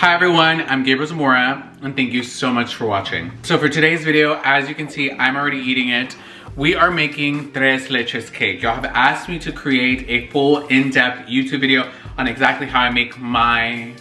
Hi everyone, I'm Gabriel Zamora, and thank you so much for watching. So for today's video, as you can see, I'm already eating it. We are making Tres Leches Cake. Y'all have asked me to create a full in-depth YouTube video on exactly how I make my...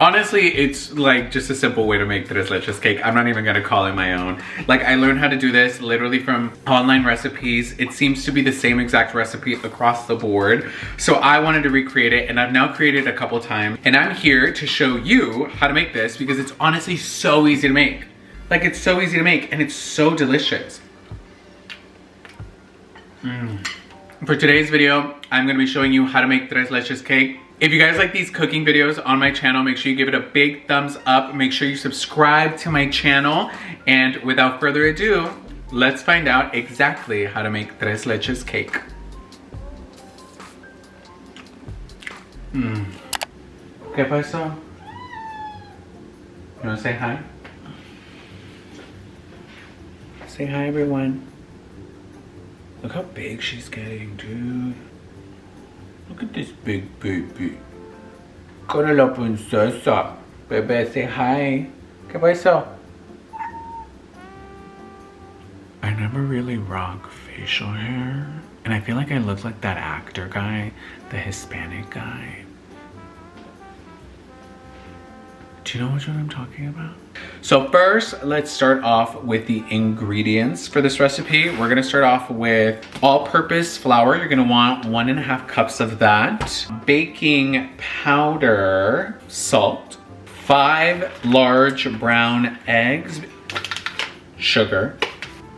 Honestly, it's like just a simple way to make Tres Leches Cake. I'm not even gonna call it my own. Like, I learned how to do this literally from online recipes. It seems to be the same exact recipe across the board. So I wanted to recreate it, and I've now created it a couple times. And I'm here to show you how to make this because it's honestly so easy to make. Like, it's so easy to make and it's so delicious. For today's video, I'm gonna be showing you how to make Tres Leches Cake. If you guys like these cooking videos on my channel, make sure you give it a big thumbs up. Make sure you subscribe to my channel. And without further ado, let's find out exactly how to make Tres Leches Cake. ¿Qué pasó? You wanna say hi? Say hi, everyone. Look how big she's getting, dude. Look at this big baby. Con la princesa. Bebe, say hi. ¿Qué pasó? I never really rock facial hair. And I feel like I look like that actor guy, the Hispanic guy. Do you know which one I'm talking about? So first, let's start off with the ingredients for this recipe. We're gonna start off with all-purpose flour. You're gonna want 1.5 cups of that. Baking powder, salt, 5 large brown eggs, sugar,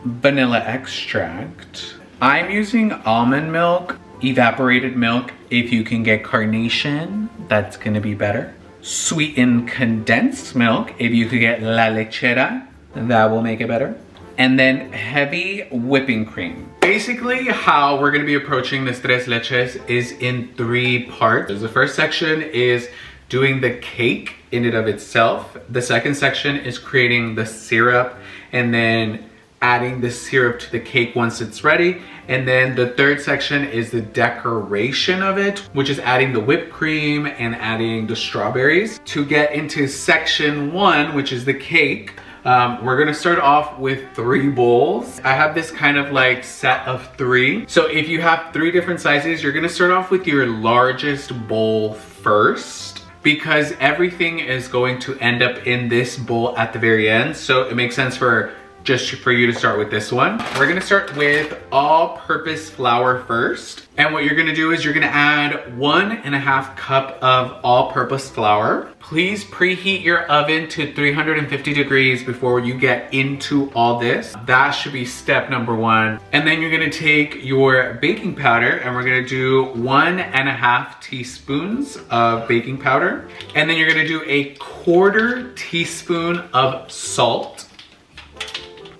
vanilla extract. I'm using almond milk, evaporated milk. If you can get carnation, that's gonna be better. Sweetened condensed milk. If you could get la lechera, that will make it better. And then heavy whipping cream. Basically, how we're gonna be approaching this Tres Leches is in 3 parts. The first section is doing the cake in and of itself. The second section is creating the syrup and then adding the syrup to the cake once it's ready. And then the third section is the decoration of it, which is adding the whipped cream and adding the strawberries. To get into section 1, which is the cake, we're gonna start off with 3 bowls. I have this kind of like set of 3. So if you have 3 different sizes, you're gonna start off with your largest bowl first, because everything is going to end up in this bowl at the very end. So it makes sense for you to start with this one. We're gonna start with all-purpose flour first. And what you're gonna do is you're gonna add 1.5 cup of all-purpose flour. Please preheat your oven to 350 degrees before you get into all this. That should be step number 1. And then you're gonna take your baking powder and we're gonna do 1.5 teaspoons of baking powder. And then you're gonna do a 1/4 teaspoon of salt.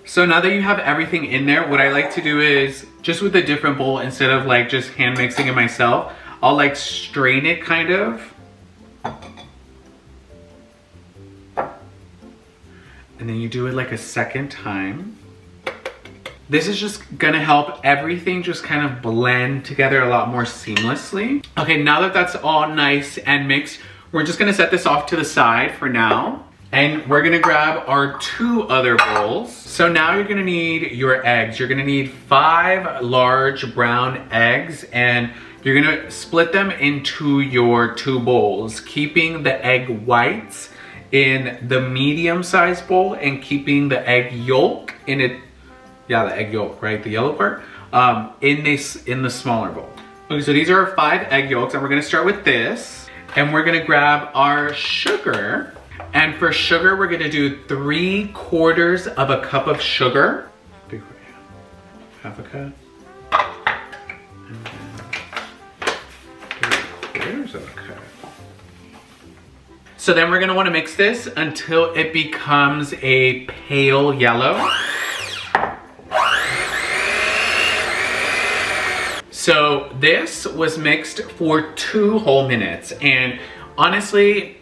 So now that you have everything in there, what I like to do is, just with a different bowl, instead of like just hand mixing it myself, I'll like strain it kind of. And then you do it like a second time. This is just gonna help everything just kind of blend together a lot more seamlessly. Okay, now that that's all nice and mixed, we're just gonna set this off to the side for now. And we're gonna grab our 2 other bowls. So now you're gonna need your eggs. You're gonna need 5 large brown eggs, and you're gonna split them into your 2 bowls, keeping the egg whites in the medium-sized bowl and keeping the egg yolk in it. Yeah, the egg yolk, right? The yellow part, in the smaller bowl. Okay, so these are our 5 egg yolks, and we're gonna start with this. And we're gonna grab our sugar. And for sugar, we're gonna do 3/4 of a cup of sugar. 1/2 cup. And then 3/4 of a cup. So then we're gonna wanna mix this until it becomes a pale yellow. So this was mixed for 2 whole minutes. And honestly,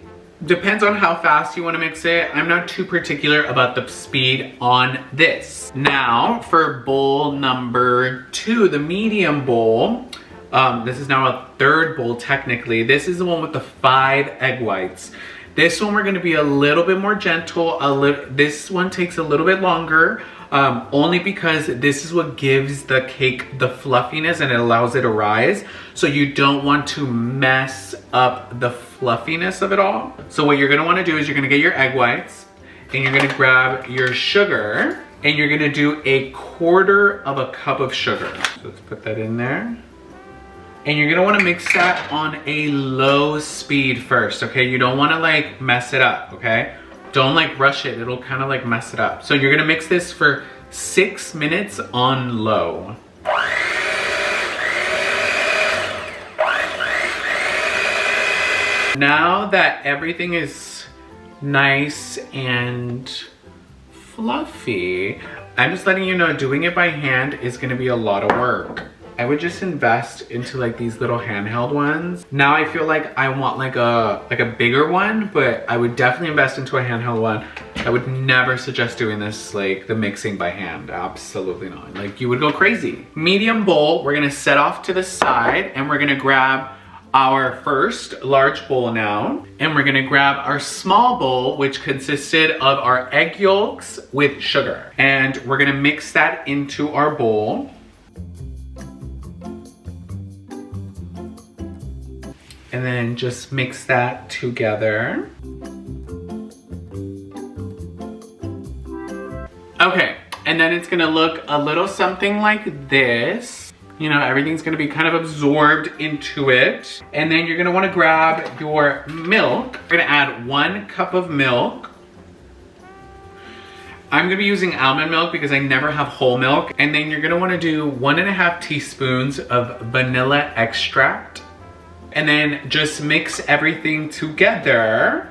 depends on how fast you want to mix it. I'm not too particular about the speed on this. Now for bowl number 2, the medium bowl, This is now a third bowl technically. This is the one with the 5 egg whites. This one we're gonna be a little bit more gentle. This one takes a little bit longer, only because this is what gives the cake the fluffiness and it allows it to rise. So you don't want to mess up the fluffiness of it all. So what you're gonna wanna do is you're gonna get your egg whites and you're gonna grab your sugar and you're gonna do 1/4 cup of sugar. So let's put that in there. And you're gonna wanna mix that on a low speed first, okay? You don't wanna like mess it up, okay? Don't like rush it, it'll kind of like mess it up. So you're gonna mix this for 6 minutes on low. Now that everything is nice and fluffy, I'm just letting you know doing it by hand is gonna be a lot of work. I would just invest into like these little handheld ones. Now I feel like I want like a bigger one, but I would definitely invest into a handheld one. I would never suggest doing this like the mixing by hand, absolutely not. Like you would go crazy. Medium bowl, we're gonna set off to the side and we're gonna grab our first large bowl now, and we're gonna grab our small bowl, which consisted of our egg yolks with sugar. And we're gonna mix that into our bowl. And then just mix that together. Okay, and then it's gonna look a little something like this. You know, everything's gonna be kind of absorbed into it. And then you're gonna wanna grab your milk. We're gonna add 1 cup of milk. I'm gonna be using almond milk because I never have whole milk. And then you're gonna wanna do 1.5 teaspoons of vanilla extract. And then just mix everything together.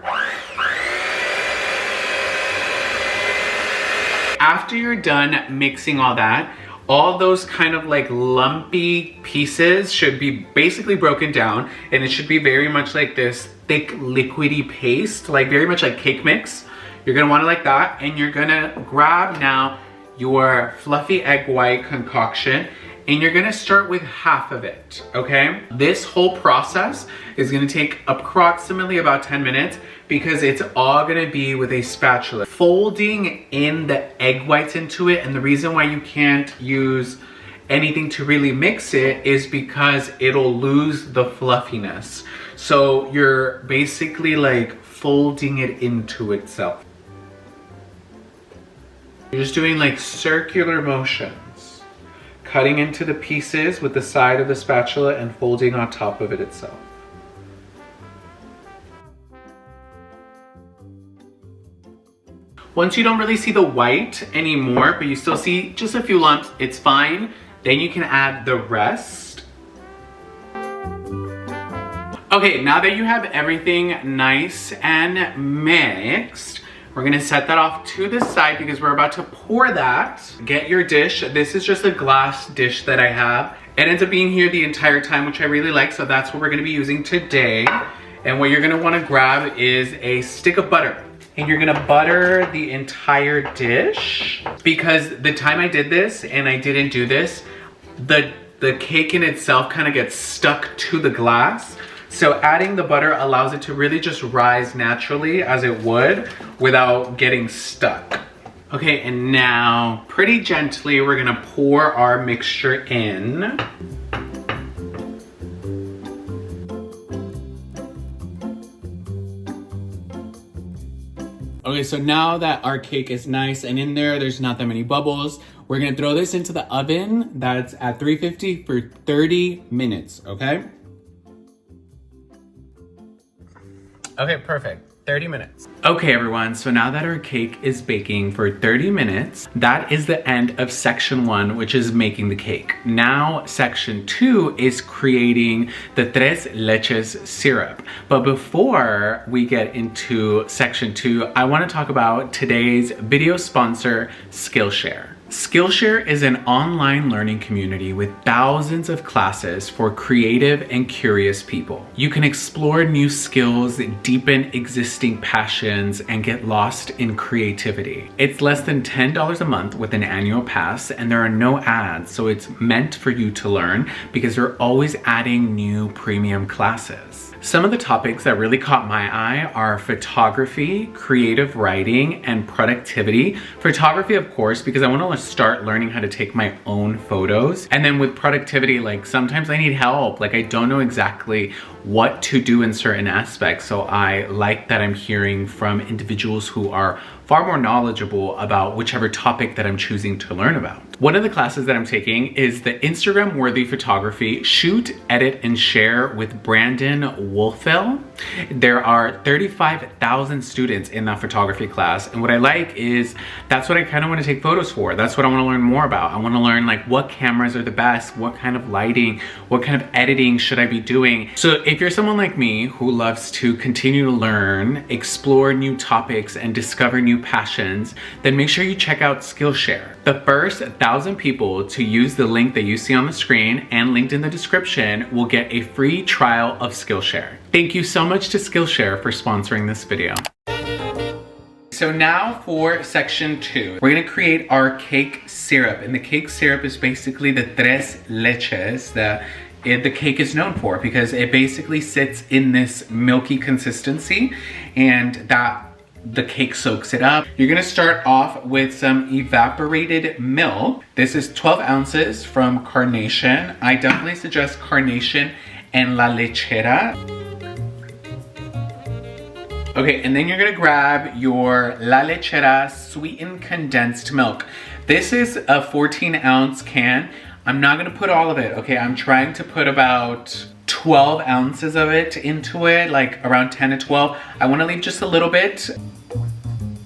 After you're done mixing all that, all those kind of like lumpy pieces should be basically broken down, and it should be very much like this thick liquidy paste, like very much like cake mix. You're gonna want it like that, and you're gonna grab now your fluffy egg white concoction, and you're gonna start with half of it, okay? This whole process is gonna take approximately about 10 minutes because it's all gonna be with a spatula. Folding in the egg whites into it, and the reason why you can't use anything to really mix it is because it'll lose the fluffiness. So you're basically like folding it into itself. You're just doing like circular motions, cutting into the pieces with the side of the spatula and folding on top of it itself. Once you don't really see the white anymore, but you still see just a few lumps, it's fine. Then you can add the rest. Okay, now that you have everything nice and mixed, we're gonna set that off to the side because we're about to pour that. Get your dish. This is just a glass dish that I have. It ends up being here the entire time, which I really like, so that's what we're gonna be using today. And what you're gonna wanna grab is a stick of butter. And you're gonna butter the entire dish. Because the time I did this and I didn't do this, the cake in itself kind of gets stuck to the glass. So adding the butter allows it to really just rise naturally as it would without getting stuck. Okay, and now pretty gently we're gonna pour our mixture in. Okay, so now that our cake is nice and in there's not that many bubbles, we're gonna throw this into the oven that's at 350 for 30 minutes, okay? Okay, perfect. 30 minutes. Okay, everyone, so now that our cake is baking for 30 minutes, that is the end of section 1, which is making the cake. Now, section 2 is creating the Tres Leches syrup. But before we get into section 2, I want to talk about today's video sponsor, Skillshare. Skillshare is an online learning community with thousands of classes for creative and curious people. You can explore new skills, deepen existing passions, and get lost in creativity. It's less than $10 a month with an annual pass, and there are no ads, so it's meant for you to learn because they're always adding new premium classes. Some of the topics that really caught my eye are photography, creative writing, and productivity. Photography, of course, because I want to start learning how to take my own photos. And then with productivity, like sometimes I need help. Like I don't know exactly what to do in certain aspects. So I like that I'm hearing from individuals who are far more knowledgeable about whichever topic that I'm choosing to learn about. One of the classes that I'm taking is the Instagram worthy photography, shoot, edit, and share with Brandon Wolfell. There are 35,000 students in that photography class. And what I like is that's what I kind of want to take photos for. That's what I want to learn more about. I want to learn like what cameras are the best, what kind of lighting, what kind of editing should I be doing. So if you're someone like me who loves to continue to learn, explore new topics, and discover new passions, then make sure you check out Skillshare. The first 1,000 people to use the link that you see on the screen and linked in the description will get a free trial of Skillshare. Thank you so much to Skillshare for sponsoring this video. So now for section 2, we're gonna create our cake syrup. And the cake syrup is basically the tres leches that the cake is known for, because it basically sits in this milky consistency and that the cake soaks it up. You're gonna start off with some evaporated milk. This is 12 ounces from Carnation. I definitely suggest Carnation and La Lechera. Okay, and then you're gonna grab your La Lechera sweetened condensed milk. This is a 14-ounce can. I'm not gonna put all of it, okay? I'm trying to put about 12 ounces of it into it, like around 10 to 12. I wanna leave just a little bit.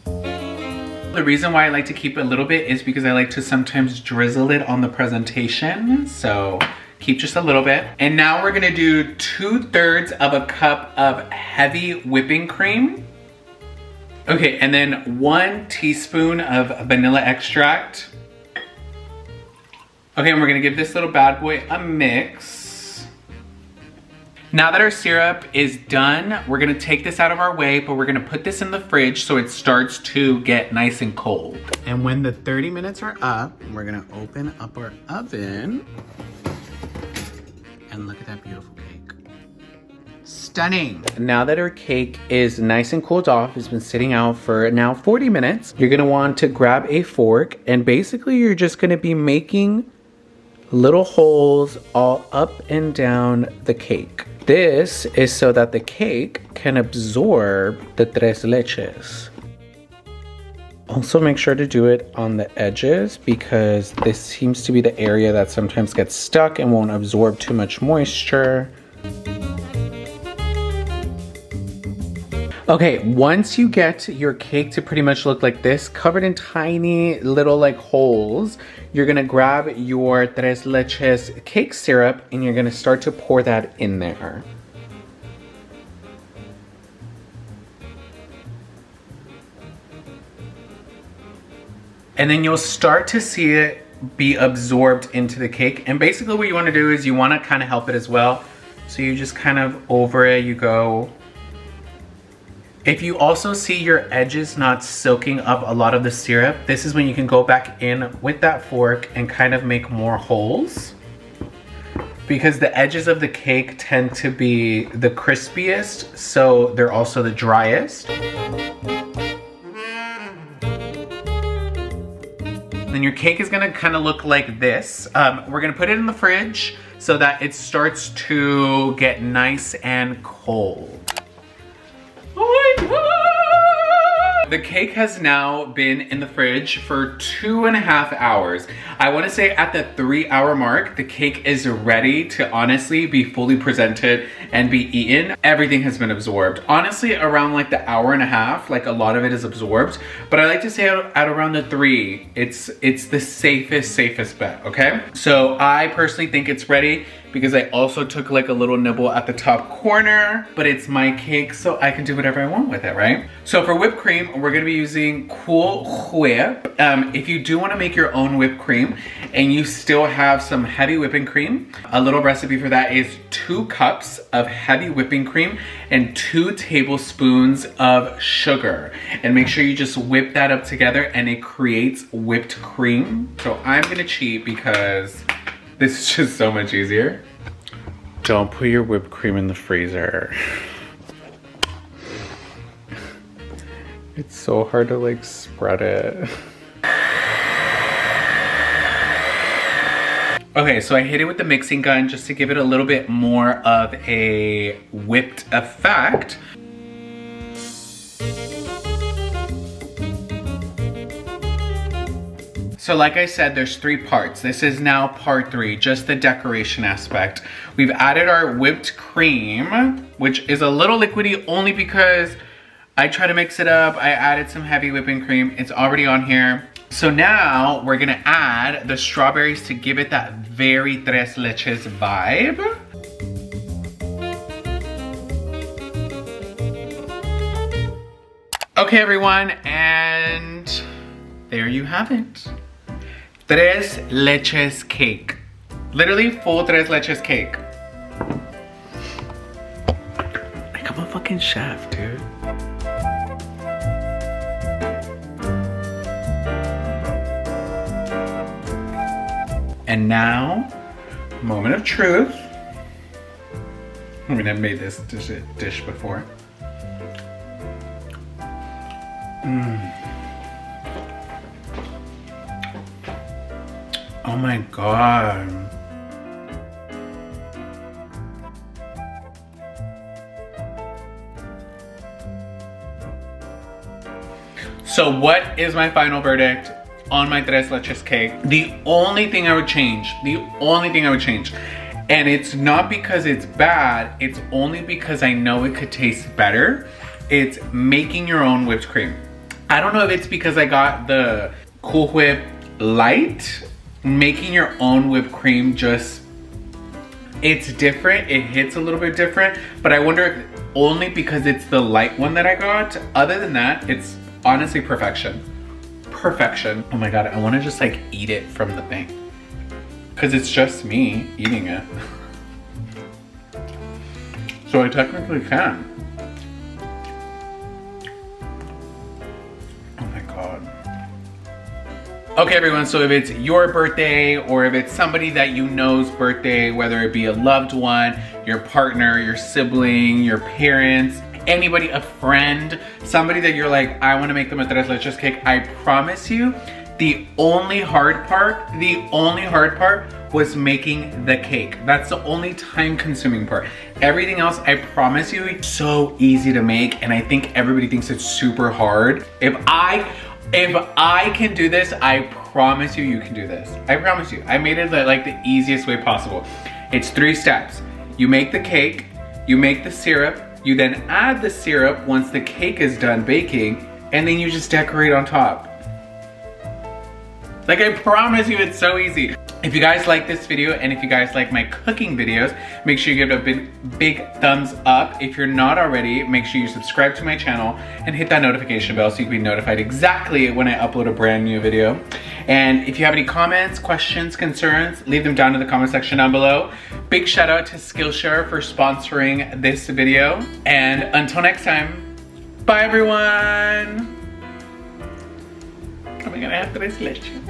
The reason why I like to keep a little bit is because I like to sometimes drizzle it on the presentation. So keep just a little bit. And now we're gonna do 2/3 of a cup of heavy whipping cream. Okay, and then 1 teaspoon of vanilla extract. Okay, and we're gonna give this little bad boy a mix. Now that our syrup is done, we're gonna take this out of our way, but we're gonna put this in the fridge so it starts to get nice and cold. And when the 30 minutes are up, we're gonna open up our oven. And look at that beautiful cake. Stunning. Now that our cake is nice and cooled off, it's been sitting out for now 40 minutes, you're gonna want to grab a fork, and basically you're just gonna be making little holes all up and down the cake. This is so that the cake can absorb the tres leches. Also make sure to do it on the edges because this seems to be the area that sometimes gets stuck and won't absorb too much moisture. Okay, once you get your cake to pretty much look like this, covered in tiny little like holes, you're gonna grab your Tres Leches cake syrup and you're gonna start to pour that in there. And then you'll start to see it be absorbed into the cake. And basically what you wanna do is you wanna kind of help it as well. So you just kind of over it, you go. If you also see your edges not soaking up a lot of the syrup, this is when you can go back in with that fork and kind of make more holes. Because the edges of the cake tend to be the crispiest, so they're also the driest. Then your cake is gonna kind of look like this. We're gonna put it in the fridge so that it starts to get nice and cold. The cake has now been in the fridge for 2.5 hours. I want to say at the 3-hour mark, the cake is ready to honestly be fully presented and be eaten. Everything has been absorbed. Honestly, around like the 1.5 hours, like a lot of it is absorbed. But I like to say at around the 3, it's the safest bet, okay? So I personally think it's ready because I also took like a little nibble at the top corner, but it's my cake, so I can do whatever I want with it, right? So for whipped cream, we're gonna be using Cool Whip. If you do wanna make your own whipped cream and you still have some heavy whipping cream, a little recipe for that is 2 cups of heavy whipping cream and 2 tablespoons of sugar. And make sure you just whip that up together and it creates whipped cream. So I'm gonna cheat because this is just so much easier. Don't put your whipped cream in the freezer. It's so hard to like spread it. Okay, so I hit it with the mixing gun just to give it a little bit more of a whipped effect. So like I said, there's 3 parts. This is now part 3, just the decoration aspect. We've added our whipped cream, which is a little liquidy only because I try to mix it up. I added some heavy whipping cream. It's already on here. So now we're gonna add the strawberries to give it that very Tres Leches vibe. Okay everyone, and there you have it. Tres Leches Cake. Literally full Tres Leches Cake. Like I'm a fucking chef, dude. And now, moment of truth. I mean, I've made this dish before. Oh my God. So what is my final verdict on my Tres Leches cake? The only thing I would change, and it's not because it's bad, it's only because I know it could taste better, it's making your own whipped cream. I don't know if it's because I got the Cool Whip Light. Making your own whipped cream just, it's different, it hits a little bit different, but I wonder if only because it's the light one that I got. Other than that, it's honestly perfection. Perfection. Oh my God, I wanna just like eat it from the thing. Cause it's just me eating it. So I technically can. Oh my God. Okay everyone, so if it's your birthday or if it's somebody that you know's birthday, whether it be a loved one, your partner, your sibling, your parents, anybody, a friend, somebody that you're like, I wanna make them a Tres Leches cake, I promise you, the only hard part was making the cake. That's the only time consuming part. Everything else, I promise you, it's so easy to make, and I think everybody thinks it's super hard. If I can do this, I promise you, you can do this. I promise you. I made it like the easiest way possible. It's 3 steps. You make the cake, you make the syrup, you then add the syrup once the cake is done baking, and then you just decorate on top. Like I promise you, it's so easy. If you guys like this video and if you guys like my cooking videos, make sure you give it a big thumbs up. If you're not already, make sure you subscribe to my channel and hit that notification bell so you can be notified exactly when I upload a brand new video. And if you have any comments, questions, concerns, leave them down in the comment section down below. Big shout out to Skillshare for sponsoring this video. And until next time, bye everyone. Oh my God, I have Tres Leches.